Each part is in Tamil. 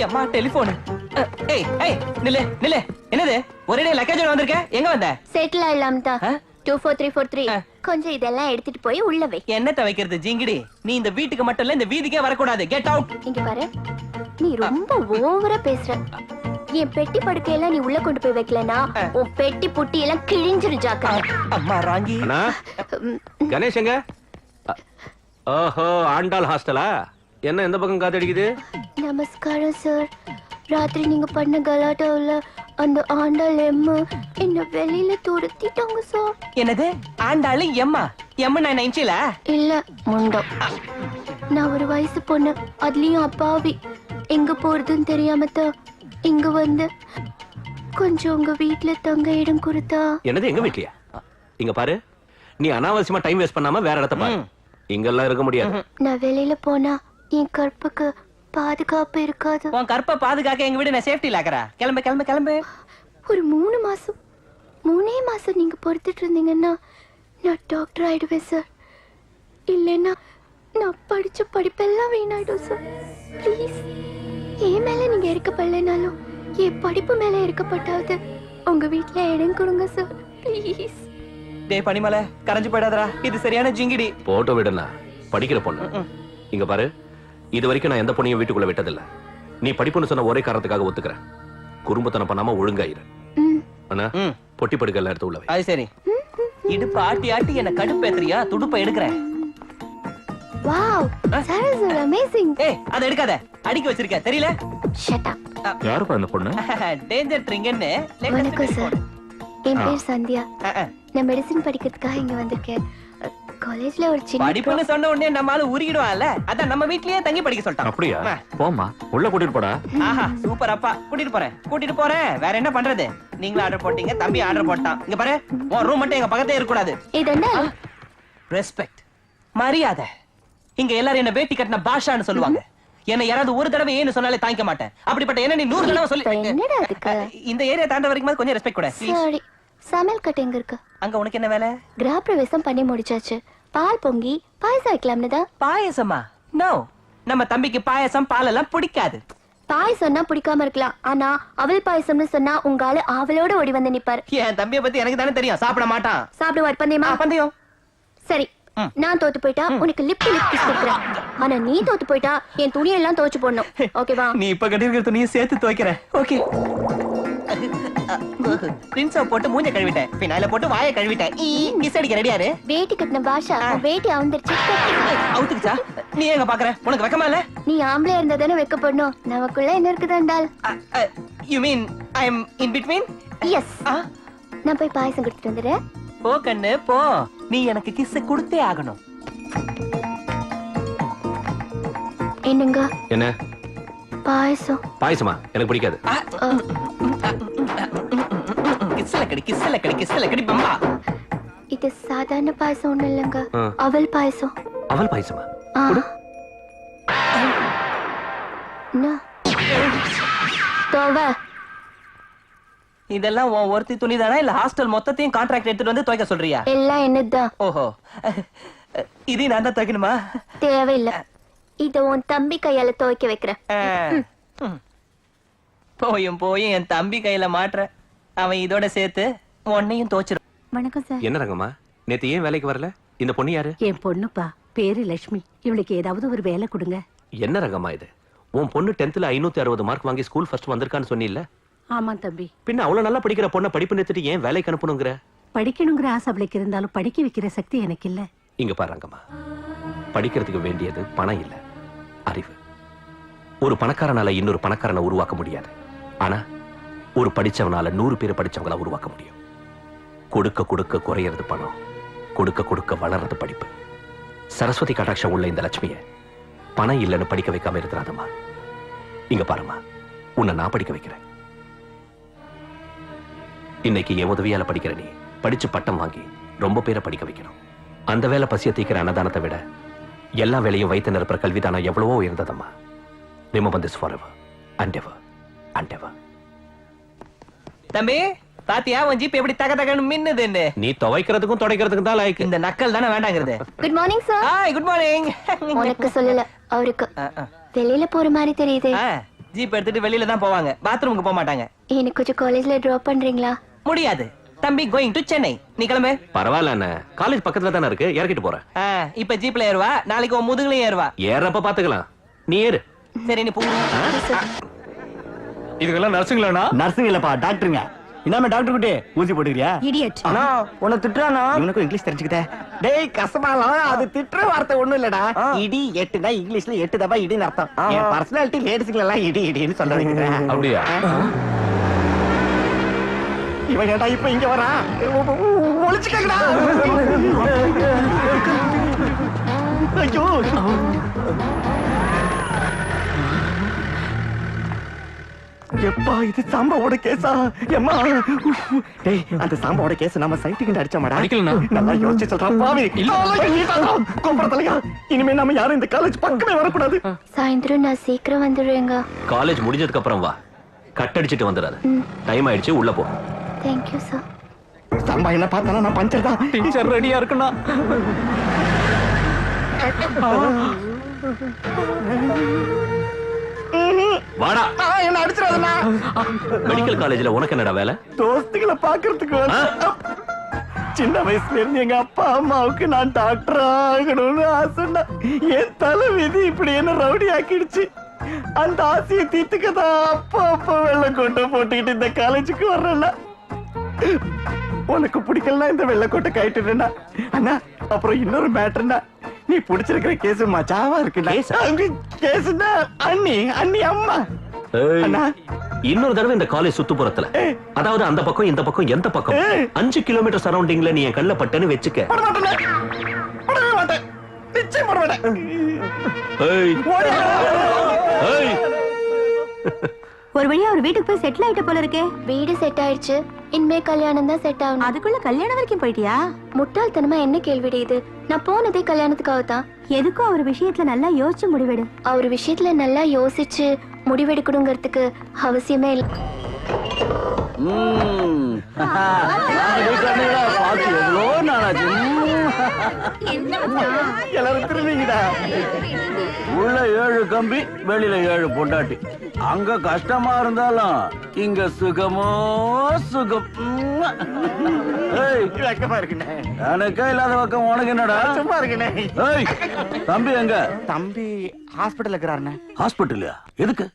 அம்மா டெலிபோன். ஏய் ஏய் நில்லே நில்லே. என்னது ஒரே லக்கேஜோட வந்திருக்க? எங்க வந்த? செட்டில் ஆயிலாம் தான். 24343 கொஞ்சம் இதெல்லாம் எடுத்துட்டு போய் உள்ள வை. என்னத்த வைக்கிறது ஜிங்கிடி? நீ இந்த வீட்டுக்கு மட்டும் இல்ல, இந்த வீதிக்கே வரக்கூடாது. Get out. இங்க பாரு, நீ ரொம்ப ஓவரா பேசுற. என் பெட்டி படுக்கையெல்லாம் நீ உள்ள கொண்டு போய் வைக்கலனா உன் பெட்டி புட்டி எல்லாம் கிழிஞ்சிரு ஜாக்கா. அம்மா ராங்கி. அண்ணா கணேஷ் எங்க? ஓஹோ, ஆண்டாள் ஹாஸ்டலா? என்ன இந்த பக்கம் காத்தடிக்குது? நமஸ்காரம் சார். ராத்திரி நீங்க பண்ண கலாட்டாவுல அந்த ஆண்டாள் எம்மு என்ன வெளியில துரத்திட்டாங்க சார். என்னது ஆண்டாளு எம்மா? எம்மு நான் இன்ச்சில இல்ல முண்டம். நான் ஒரு வயசு பொண்ணு, அதுலயும் அப்பாவி. எங்க போறதுன்னு தெரியாம தான் இங்க வந்து கொஞ்சம் உங்க வீட்டுல தங்க இடம் கொடுத்தா. என்னது எங்க வீட்லயா? இங்க பாரு, நீ அனாவசியமா டைம் வேஸ்ட் பண்ணாம வேற இடத்த பாரு. இங்கெல்லாம் இருக்க முடியாது. நான் வெளியில போனா என் கற்புக்கு பாதுகாப்பு இருக்காது. உன் கற்ப பாதுகாக்க எங்க வீடு நான் சேஃப்டி லாக்கறா. கிளம்பு கிளம்பு கிளம்பு. ஒரு 3 மாசம் நீங்க பொறுத்துட்டு இருந்தீங்கன்னா நான் டாக்டர் ஆயிடுவேன் சார். இல்லைன்னா நான் படிச்ச படிப்பெல்லாம் வீணாயிடும் சார். ப்ளீஸ், என் மேல நீங்க இருக்கப்படலைனாலும் என் படிப்பு மேல இருக்கப்பட்டாவது உங்க வீட்டுல இடம் கொடுங்க சார். ப்ளீஸ். டேய் பனிமலை, கரைஞ்சு போயிடாதடா. இது சரியான ஜிங்கிடி. போட்டோ விடுனா படிக்கிற பொண்ணு. இங்க பாரு, இது வரைக்கும் நான் எந்த பொண்ணையும் வீட்டுக்குள்ள விட்டதில்ல. நீ படிப்புன்னு சொன்ன ஒரே காரணத்துக்காக ஒத்துக்கிறேன். குறும்புத்தனம் பண்ணாம ஒழுங்காயிரு. அண்ணா பொட்டி படுக்க எல்லாம் எடுத்து உள்ள வை. அது சரி. இடுப்பு ஆட்டி ஆட்டி என்ன கடுப்பேத்துறியா? துடுப்ப எடுக்கிறேன். Wow, that is amazing. ஏய், அத எடுக்காத. அடிக்க வச்சிருக்க தெரியல? Shut up. யாருப்பா அந்த பொண்ணு? டேஞ்சர் ட்ரிங்கன்னு. வணக்கம் சார். என் பேர் சந்தியா. நான் மெடிசின் படிக்கிறதுக்காக இங்க வந்திருக்கேன். காலேஜ்ல ஒரு சின்ன படிப்புன்னு சொன்ன உடனே நம்மால உருகிடுவான்ல. அதான் நம்ம வீட்லயே தங்கி படிக்க சொல்லிட்டான். அப்படியா? போமா, உள்ள கூட்டிட்டு போடா. ஆஹா, சூப்பர் அப்பா. கூட்டிட்டு போறேன். வேற என்ன பண்றது? நீங்களும் ஆர்டர் போட்டீங்க, தம்பி ஆர்டர் போட்டான். இங்க பாரு, உன் ரூம் மட்டும் எங்க பக்கத்தே இருக்க கூடாது. இதென்ன? ரெஸ்பெக்ட், மரியாதை. இங்க எல்லாரும் என்ன வேட்டி கட்டின பாஷான்னு சொல்லுவாங்க. என்ன யாராவது ஒரு தடவை ஏன்னு சொன்னாலே தாங்கிக்க மாட்டேன். அப்படிப்பட்ட என்ன நீ 100 தடவை சொல்லி. என்னடா அதுக்கு? இந்த ஏரியா தாண்ட வரைக்கும் கொஞ்சம் ரெஸ்பெக்ட் கொடு. சாரி. சமையல் கட்டு எங்க இருக்கு? அங்க உனக்கு என்ன வேலை? கிரகப்பிரவேசம் பண்ணி முடிச்சாச்சு. பால் பொங்கி பாயசம் வைக்கலாம்னு தான். பாயசமா? நோ, நம்ம தம்பிக்கு பாயசம் பால் எல்லாம் பிடிக்காது. பாயசம்னா பிடிக்காம இருக்கலாம், ஆனா அவல் பாயசம்னு சொன்னா உங்க ஆளு அவளோட ஓடி வந்து நிப்பாரு. என் தம்பியை பத்தி எனக்கு தானே தெரியும். சாப்பிட மாட்டான். சாப்பிடுவார். பந்தயமா? பந்தயம். சரி, நான் தோத்து போயிட்டா உனக்கு லிப் கிஸ் கொடுக்குறேன். ஆனா நீ தோத்து போயிட்டா என் துணியெல்லாம் துவைச்சு போடணும். ஓகேவா? நீ இப்ப கட்டிருக்கிற துணியை சேர்த்து துவைக்கிற. ஓகே. பிரின்ஸ போட்டு மூஞ்ச கழுவிட்டேன், பின்னால போட்டு வாயை கழுவிட்டேன். கிஸ் அடிக்க ரெடியாரு. வேட்டி கட்டின பாஷா வேட்டி அவுந்துருச்சு. அவுத்துக்குச்சா? நீ எங்க பாக்குற? உனக்கு வெக்கமா இல்ல? நீ ஆம்பளை இருந்தா தானே வெக்கப்படணும். நமக்குள்ள என்ன இருக்குதாண்டால்? You mean I am in between? Yes. நான் போய் பாயசம் கொடுத்துட்டு வந்துடுறேன். போ கண்ணு போ. நீ எனக்கு கிஸ் கொடுத்தே ஆகணும். என்னங்க? என்ன பாயசம்? பாயசமா? எனக்கு பிடிக்காது. கிஸ்ல கடி பம்பா. இது சாதாரண பாயசம் ஒண்ணு இல்லங்க, அவல் பாயசம். அவல் பாயசமா? இதெல்லாம் உன் ஒருத்தி துணிதானா இல்ல ஹாஸ்டல் மொத்தத்தையும் கான்ட்ராக்ட் எடுத்துட்டு வந்து துவைக்க சொல்றியா? எல்லாம் என்னதான். ஓஹோ, இது நான் தான் துவைக்கணுமா? தேவையில்லை, இத உன் தம்பி கையால துவைக்க வைக்கிறேன். போயும் என் தம்பி கையில மாற்ற. அவன் இதோட சேர்த்து உன்னையும் தோச்சிரும். வணக்கம் சார். என்ன ரங்கம்மா, நேத்து ஏன் வேலைக்கு வரல? இந்த பொண்ணு யாரு? என் பொண்ணுப்பா, பேரு லட்சுமி. இவளுக்கு ஏதாவது ஒரு வேலை கொடுங்க. என்ன ரங்கம்மா இது? உன் பொண்ணு 10th 560 மார்க் வாங்கி ஸ்கூல் ஃபர்ஸ்ட் வந்திருக்கான்னு சொன்னீல்ல? ஆமா தம்பி. பின்ன அவ்வளவு நல்லா படிக்கிற பொண்ணை படிப்பு நிறுத்திட்டு ஏன் வேலைக்கு அனுப்பணுங்கிற? படிக்கணுங்கிற ஆசை அவளுக்கு இருந்தாலும் படிக்க வைக்கிற சக்தி எனக்கு இல்ல. இங்க பாரு ரங்கம்மா, படிக்கிறதுக்கு வேண்டியது பணம் இல்ல, அறிவு. ஒரு பணக்காரனால இன்னொரு பணக்காரனை உருவாக்க முடியாது. ஆனா ஒரு படிச்சவனால 100 பேர் படிச்சவங்கள உருவாக்க முடியும். கொடுக்க கொடுக்க குறையிறது பணம், கொடுக்க கொடுக்க வளர்றது படிப்பு. சரஸ்வதி கடாட்சம் உள்ள இந்த லட்சுமிய பணம் இல்லைன்னு படிக்க வைக்காம இருக்கிறாதம்மா. இங்க பாருமா, உன்னை நான் படிக்க வைக்கிறேன். இன்னைக்கு என் உதவியால படிக்கிற நீ படிச்சு பட்டம் வாங்கி ரொம்ப பேரை படிக்க வைக்கணும். அந்த வேலை பசிய தீக்கிற அன்னதானத்தை விட எல்லா வேலையும் வைத்து நிரப்புற கல்விதானம் எவ்வளவோ உயர்ந்ததம்மா. Remember this forever and ever and ever. தம்பி பாத்தியா உன் ஜீப் எப்படி தக தகன்னு மின்னுதுன்னு? நீ துவைக்கிறதுக்கும் துடைக்கிறதுக்கும் தான் லாய்க்கு. இந்த நக்கல் தானே வேண்டாங்கிறது. Good morning sir. Hi, good morning. உனக்கு சொல்லல, அவருக்கு வெளியில போற மாதிரி தெரியுது. ஜீப் எடுத்துட்டு வெளியில தான் போவாங்க, பாத்ரூமுக்கு போக மாட்டாங்க. எனக்கு கொஞ்சம் காலேஜ்ல டிராப் பண்றீங்களா? முடியாது தம்பி, கோயிங் டு சென்னை. நீ கிளம்பு. பரவாயில்ல அண்ணே, காலேஜ் பக்கத்துல தானே இருக்கு, இறக்கிட்டு போறேன். இப்ப ஜீப்ல ஏறுவா, நாளைக்கு உன் முதுகுலயும் ஏறுவா. ஏறப்ப பாத்துக்கலாம், நீ ஏறு. சரி நீ போ. இதுக்கெல்லாம் நர்ஸுங்களாண்ணா? நர்ஸுங்க இல்லப்பா, டாக்டருங்க. இனாம டாக்டர் குட்டி ஊசி போட்டுக்கிறியா? இடியட். அண்ணா உன்னை திட்டுறானா? இவனுக்கும் இங்கிலீஷ் தெரிஞ்சுக்கிட்டே. டேய் கசமாலாம், அது திட்டுற வார்த்தை ஒண்ணும் இல்லடா. இடி எட்டுனா இங்கிலீஷ்ல 8 தபா இடின்னு அர்த்தம். என் பர்சனாலிட்டி லேடிஸ்க்கு எல்லாம் இடி இடின்னு சொல்ல வைக்கிறேன். அப்படியா? இவன் ஏடா இப்ப இங்க வரா? ஒளிச்சுக்கங்கடா. ஐயோ எப்பா, இது சாம்பாவோட கேஸா? எம்மா டேய், அந்த சாம்பாவோட கேஸ் நம்ம சைட்டுக்கு அடிச்சோமாடா? அடிக்கலண்ணா. நல்லா யோசிச்சு சொல்றா பாவி. கோபுரத்தலையா, இனிமே நம்ம யாரும் இந்த காலேஜ் பக்கமே வரக்கூடாது. சாயந்தரம் நான் சீக்கிரம் வந்துடுறேங்க. காலேஜ் முடிஞ்சதுக்கு அப்புறம் வா, கட் அடிச்சிட்டு வந்துடாத. டைம் ஆயிடுச்சு, உள்ள போ. Thank you sir. சாம்பா என்ன பார்த்தானா நான் பஞ்சர் தான். டீச்சர் ரெடியா இருக்குண்ணா. வாடா. என்ன அடிச்சிடாதண்ணா. மெடிக்கல் காலேஜ்ல உனக்கு என்னடா வேலை? தோஸ்துகளை பாக்குறதுக்கு சின்ன வயசுல இருந்து எங்க அப்பா அம்மாவுக்கு நான் டாக்டர் ஆகணும்னு ஆசைன்னா என் தலை விதி இப்படி என்ன ரவுடி ஆக்கிடுச்சு. அந்த ஆசையை தீர்த்துக்கதான் அப்பா வெள்ளை கொண்டை போட்டுக்கிட்டு இந்த காலேஜுக்கு வர்றேன்னா. உனக்கு பிடிக்கலன்னா இந்த வெள்ளைக்கோட்டை கைட்டுறேன்னா. அண்ணா அப்புறம் இன்னொரு மேட்டர்னா, நீ பிடிச்சிருக்கிற கேஸ் மச்சாவா இருக்குண்ணா. கேஸ்னா அண்ணி அம்மா. அண்ணா இன்னொரு தடவை இந்த காலேஜ் சுத்துப்புறத்துல, அதாவது அந்த பக்கம் இந்த பக்கம் எந்த பக்கம் 5 கிலோமீட்டர் சரௌண்டிங்ல நீ என் கல்ல பட்டன்னு வெச்சுக்க. ஒரு வழியா ஒரு வீட்டுக்கு போய் செட்டில் ஆயிட்ட போல இருக்கே. வீடு செட் ஆயிடுச்சு, இனிமே கல்யாணம் தான் செட் ஆகணும். அதுக்குள்ள கல்யாணம் வரைக்கும் போயிட்டியா? முட்டாள்தனமா என்ன கேள்விடி இது? நான் போனதே கல்யாணத்துக்காக தான். எதுக்கும் அவர் விஷயத்துல நல்லா யோசிச்சு முடிவெடு. அவர் விஷயத்துல நல்லா யோசிச்சு முடிவெடுக்கணுங்கிறதுக்கு அவசியமே இல்லை. எல்லாரும் திரும்பிங்கடா. உள்ள 7 கம்பி, வெளியில 7 பொண்டாட்டி. அங்க கஷ்டமா இருந்தாலும் இங்க சுகமோ சுகம். வெக்கமா இருக்குண்ணே. எனக்கே இல்லாத பக்கம் உனக்கு என்னடா? சும்மா இருக்குண்ணே. ஏய், தம்பி எங்க? தம்பி ஹாஸ்பிட்டல் இருக்கிறாருண்ணே. ஹாஸ்பிட்டல்லையா? எதுக்கு?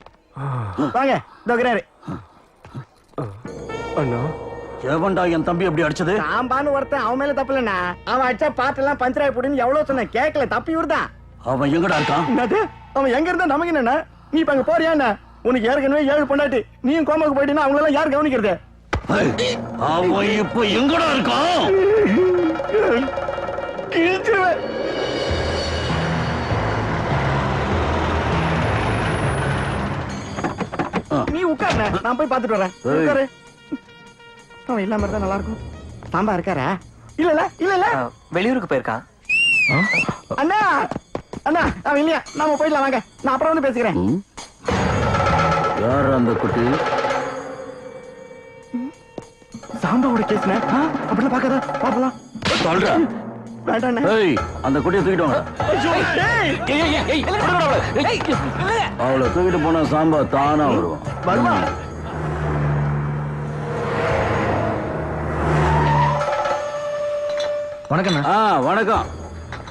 வாங்க தோக்குறாரு. அண்ணா, எவன்டா என் தம்பி எப்படி அடிச்சது? சாம்பான்னு ஒருத்தன், அவன் மேல தப்பு இல்லண்ணா. அவன் அடிச்சா பாட்டெல்லாம் பஞ்சராய் போடுன்னு எவ்வளவு சொன்ன, கேட்கல. தப்பி இவர்தான். அவன் எங்கடா இருக்கான்? என்னது? அவன் எங்க இருந்தா நமக்கு என்னண்ணா? நீ இப்ப அங்க போறியா என்ன? உனக்கு ஏற்கனவே 7 பொண்டாட்டி, நீயும் கோமாக்கு போயிட்டீங்கன்னா அவங்கள எல்லாம் யார் கவனிக்கிறது? ஏய், அவன் இப்ப எங்கடா இருக்கான்? கிழிச்சிருவேன். நீ உட்காருண்ணே, நான் போய் பாத்துட்டு வரேன். உட்காரு. அவன் இல்லாம இருந்தா நல்லா இருக்கும். சாம்பா இருக்காரா? இல்ல வெளியூருக்கு போயிருக்கான். அண்ணா அண்ணா, அவன் இல்லையா? நாம போயிடலாம் வாங்க, நான் அப்புறம் வந்து பேசிக்கிறேன். யார் அந்த குட்டி? சாம்பாவோட கேஸ்ண்ணே. அப்படிலாம் பாக்காத, பாப்பலாம். சொல்ற. வேண்டாண்ணே. ஏய், அந்த குட்டியை தூக்கிட்டு வாங்க. அவளை தூக்கிட்டு போனா சாம்பா தானா வருவான். வருவா. வணக்கம். வணக்கம்.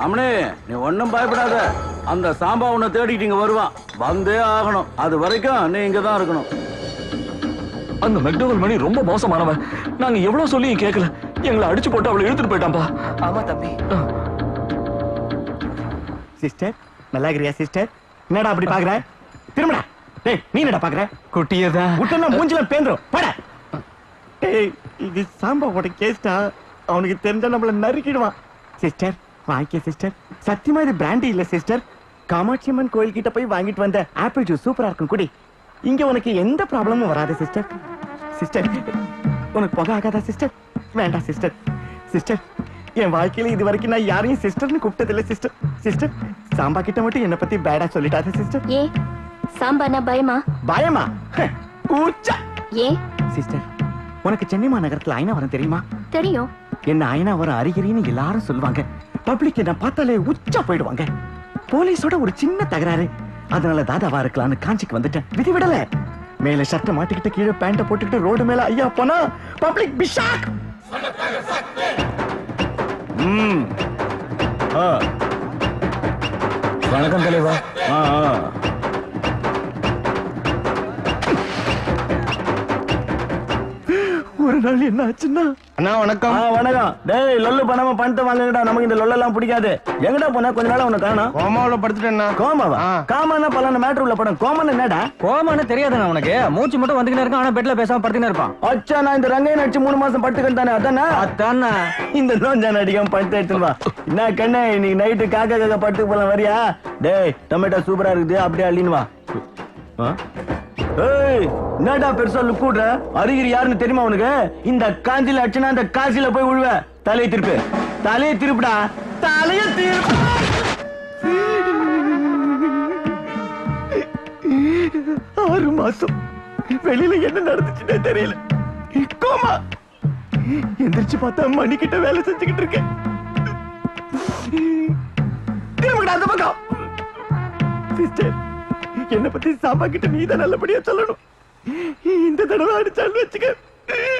அம்மனே, நீ ஒன்னும் பயப்படாத. அந்த சாம்பா உன்னை தேடிட்டு இங்க வருவான். வந்தே ஆகணும். அது வரைக்கும் நீ இங்கதான் இருக்கணும். அந்த மெக்டோவல் மணி ரொம்ப மோசமானவன். நாங்க எவ்வளவு சொல்லியும் கேட்கல. எங்களை அடிச்சு போட்டு அவளை இழுத்துட்டு போயிட்டான்பா. ஆமா தம்பி. சிஸ்டர், நல்லா இருக்கிறியா சிஸ்டர்? என்னடா அப்படி பாக்குற? திரும்படா. டேய், நீ என்னடா பாக்குற? குட்டியதான் விட்டனா மூஞ்சில பேந்துரும். போடா. டேய், இது சாம்பாவோட கேஸ்டா. அவனுக்கு தெரிஞ்சா நம்மள நறுக்கிடுவான். சிஸ்டர், வாங்கிக்க சிஸ்டர். சத்தியமா இது பிராண்டி இல்ல சிஸ்டர். காமாட்சி அம்மன் கோயில் கிட்ட போய் வாங்கிட்டு வந்த ஆப்பிள் ஜூஸ் சூப்பரா இருக்கும், குடி. இங்க உனக்கு எந்த ப்ராப்ளமும் வராது சிஸ்டர். சிஸ்டர், உனக்கு புகை ஆகாதா சிஸ்டர்? வேண்டாம் சிஸ்டர். சிஸ்டர், என் வாழ்க்கையில இது வரைக்கும் நான் யாரையும் சிஸ்டர்னு கூப்பிட்டதில்லை சிஸ்டர். சிஸ்டர், சாம்பா கிட்ட மட்டும் என்ன பத்தி பேடா சொல்லிட்டாத சிஸ்டர். ஏ சாம்பானா பயமா? பயமா? கூச்சா. ஏ சிஸ்டர், உனக்கு சென்னை மாநகரத்துல ஐநாவரம் தெரியுமா? தெரியும். என்ன ஐநாவரம் அறிகிறீன்னு எல்லாரும் சொல்லுவாங்க. பப்ளிக் என்ன பார்த்தாலே உச்சா போயிடுவாங்க. போலீஸோட ஒரு சின்ன தகராறு, அதனால தாதாவா இருக்கலாம்னு காஞ்சிக்கு வந்துட்டேன். விதி விடல. மேல ஷர்ட்டை மாட்டிக்கிட்டு கீழே பேண்ட போட்டுக்கிட்டு ரோடு மேல ஐயா போனா பப்ளிக் பிஷாக். வணக்கம் தலைவா. ஒரு நாள் என்ன ஆச்சுன்னா, அண்ணா வணக்கம். வணக்கம். டேய் லொல்லு பண்ணாம பணத்தை வாங்குங்கடா, நமக்கு இந்த லொல்லெல்லாம் பிடிக்காது. எங்கடா போனா? கொஞ்ச நாளா உன்னை காணோம். கோமாவுல படுத்துட்டேன்னா. கோமாவா? காமானா பலான மேட்டர் உள்ள படம். கோமான் என்னடா? கோமானு தெரியாதுண்ணா உனக்கு. மூச்சு மட்டும் வந்துக்கினே இருக்கான், ஆனா பெட்ல பேசாம படுத்துக்கினே இருப்பான். அச்சா, நான் இந்த ரங்கையன் அடிச்சு 3 மாசம் படுத்துக்கிட்டு தானே. அதானே அதானே. இந்த நோஞ்சான் அடிக்காம படுத்து எடுத்துன்னு வா. என்ன கண்ணே, இன்னைக்கு நைட்டு காக்கா படுத்து போலாம் வரியா? டேய் டொமேட்டோ சூப்பரா இருக்குது, அப்படியே அள்ளின்னு வா. ஏய், என்னடா பெருசா லுக் கூடுற? அருகிரி யாருன்னு தெரியுமா உனக்கு? இந்த காஞ்சில அடிச்சுனா அந்த காசில போய் விழுவ. தலையை திருப்பு, தலையை திருப்புடா, தலையை திருப்பு. 6 மாசம் வெளியில என்ன நடந்துச்சுன்னே தெரியல. கோமா. எந்திரிச்சு பார்த்தா மணி கிட்ட வேலை செஞ்சுக்கிட்டு இருக்கேன். திரும்புடா அந்த பக்கம். சிஸ்டர், என்ன பத்தி சாம்பா கிட்ட நீ தான் நல்லபடியா சொல்லணும். இந்த தடவை அடிச்சாலும் வச்சுக்க.